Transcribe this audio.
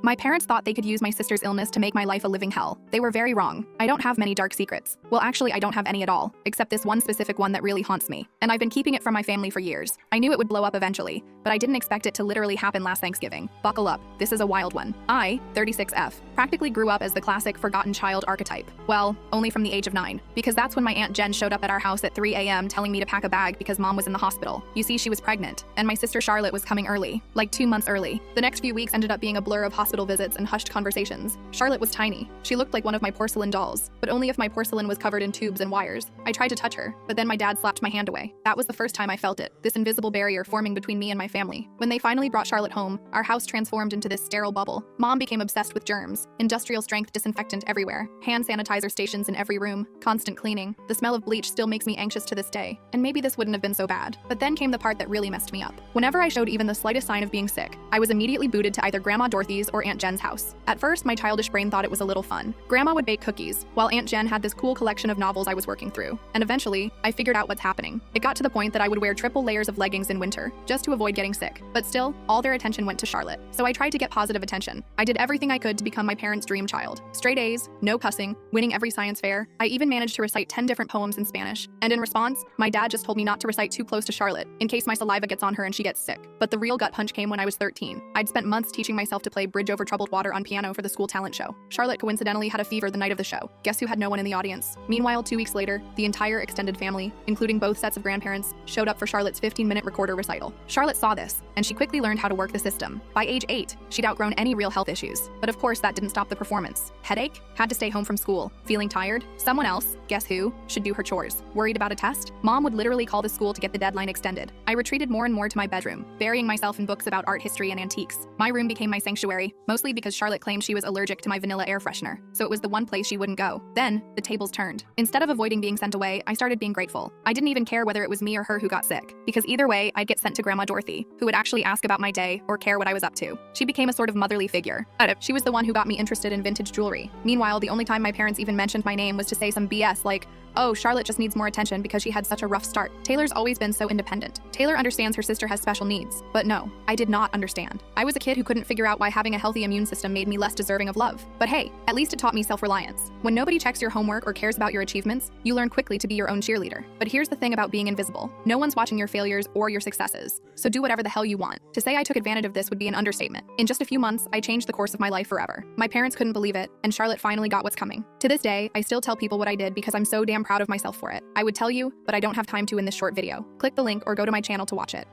My parents thought they could use my sister's illness to make my life a living hell. They were very wrong. I don't have many dark secrets. Well, actually, I don't have any at all, except this one specific one that really haunts me. And I've been keeping it from my family for years. I knew it would blow up eventually, but I didn't expect it to literally happen last Thanksgiving. Buckle up, this is a wild one. I, 36F, practically grew up as the classic forgotten child archetype. Well, only from the age of 9, because that's when my Aunt Jen showed up at our house at 3 a.m. telling me to pack a bag because Mom was in the hospital. You see, she was pregnant, and my sister Charlotte was coming early, like 2 months early. The next few weeks ended up being a blur of hospital visits and hushed conversations. Charlotte was tiny. She looked like one of my porcelain dolls, but only if my porcelain was covered in tubes and wires. I tried to touch her, but then my dad slapped my hand away. That was the first time I felt it, this invisible barrier forming between me and my family. When they finally brought Charlotte home, our house transformed into this sterile bubble. Mom became obsessed with germs, industrial strength disinfectant everywhere, hand sanitizer stations in every room, constant cleaning. The smell of bleach still makes me anxious to this day, and maybe this wouldn't have been so bad. But then came the part that really messed me up. Whenever I showed even the slightest sign of being sick, I was immediately booted to either Grandma Dorothy's or Aunt Jen's house. At first, my childish brain thought it was a little fun. Grandma would bake cookies, while Aunt Jen had this cool collection of novels I was working through. And eventually, I figured out what's happening. It got to the point that I would wear triple layers of leggings in winter, just to avoid getting sick. But still, all their attention went to Charlotte. So I tried to get positive attention. I did everything I could to become my parents' dream child. Straight A's, no cussing, winning every science fair. I even managed to recite 10 different poems in Spanish. And in response, my dad just told me not to recite too close to Charlotte, in case my saliva gets on her and she gets sick. But the real gut punch came when I was 13. I'd spent months teaching myself to play Bridge Over Troubled Water on piano for the school talent show. Charlotte coincidentally had a fever the night of the show. Guess who had no one in the audience? Meanwhile, 2 weeks later, the entire extended family, including both sets of grandparents, showed up for Charlotte's 15-minute recorder recital. Charlotte saw this, and she quickly learned how to work the system. By age 8, she'd outgrown any real health issues. But of course, that didn't stop the performance. Headache? Had to stay home from school. Feeling tired? Someone else, guess who, should do her chores. Worried about a test? Mom would literally call the school to get the deadline extended. I retreated more and more to my bedroom, burying myself in books about art history and antiques. My room became my sanctuary, mostly because Charlotte claimed she was allergic to my vanilla air freshener, so it was the one place she wouldn't go. Then, the tables turned. Instead of avoiding being sent away, I started being grateful. I didn't even care whether it was me or her who got sick, because either way, I'd get sent to Grandma Dorothy, who would actually ask about my day or care what I was up to. She became a sort of motherly figure. She was the one who got me interested in vintage jewelry. Meanwhile, the only time my parents even mentioned my name was to say some BS like, oh, Charlotte just needs more attention because she had such a rough start. Taylor's always been so independent. Taylor understands her sister has special needs. But no, I did not understand. I was a kid who couldn't figure out why having a healthy immune system made me less deserving of love. But hey, at least it taught me self-reliance. When nobody checks your homework or cares about your achievements, you learn quickly to be your own cheerleader. But here's the thing about being invisible. No one's watching your failures or your successes. So do whatever the hell you want. To say I took advantage of this would be an understatement. In just a few months, I changed the course of my life forever. My parents couldn't believe it, and Charlotte finally got what's coming. To this day, I still tell people what I did because I'm so damn proud of myself for it. I would tell you, but I don't have time to in this short video. Click the link or go to my channel to watch it.